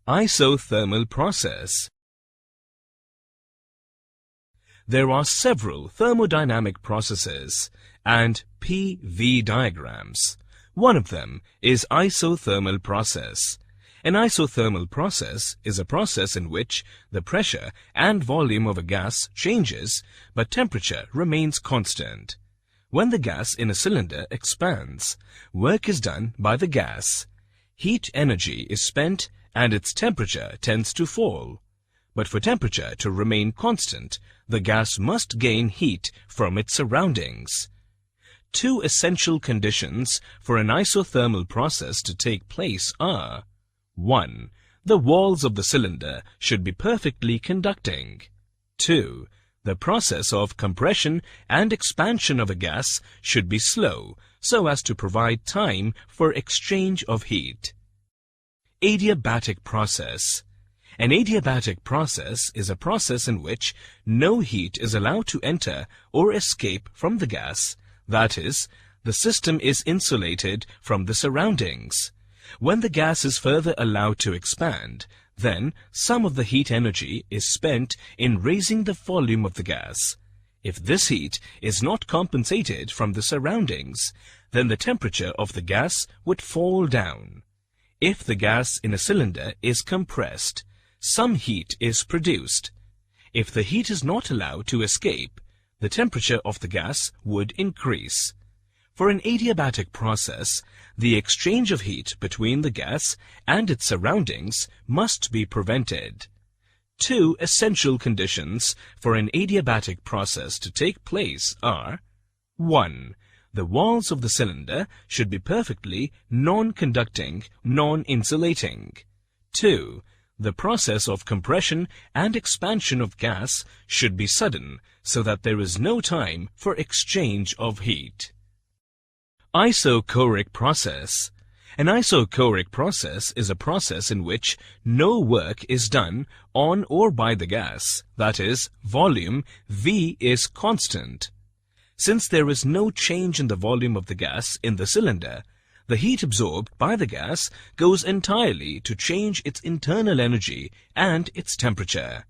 Isothermal process. There are several thermodynamic processes and PV diagrams. One of them is isothermal process. An isothermal process is a process in which the pressure and volume of a gas changes, but temperature remains constant. When the gas in a cylinder expands, work is done by the gas. Heat energy is spent and its temperature tends to fall. But for temperature to remain constant, the gas must gain heat from its surroundings. Two essential conditions for an isothermal process to take place are: 1. The walls of the cylinder should be perfectly conducting. 2. The process of compression and expansion of a gas should be slow so as to provide time for exchange of heat. Adiabatic process. An adiabatic process is a process in which no heat is allowed to enter or escape from the gas. That is, the system is insulated from the surroundings. When the gas is further allowed to expand, then some of the heat energy is spent in raising the volume of the gas. If this heat is not compensated from the surroundings, then the temperature of the gas would fall down. If the gas in a cylinder is compressed, some heat is produced. If the heat is not allowed to escape, the temperature of the gas would increase. For an adiabatic process, the exchange of heat between the gas and its surroundings must be prevented. Two essential conditions for an adiabatic process to take place are: 1. The walls of the cylinder should be perfectly non-conducting, non-insulating. 2. The process of compression and expansion of gas should be sudden so that there is no time for exchange of heat. Isochoric process. An isochoric process is a process in which no work is done on or by the gas, that is, volume V is constant. Since there is no change in the volume of the gas in the cylinder, the heat absorbed by the gas goes entirely to change its internal energy and its temperature.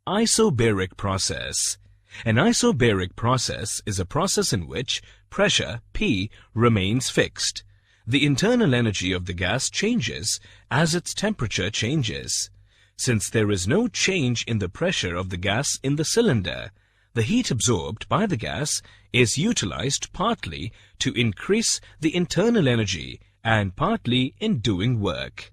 Isobaric process. An isobaric process is a process in which pressure P remains fixed. The internal energy of the gas changes as its temperature changes. Since there is no change in the pressure of the gas in the cylinder, the heat absorbed by the gas is utilized partly to increase the internal energy and partly in doing work.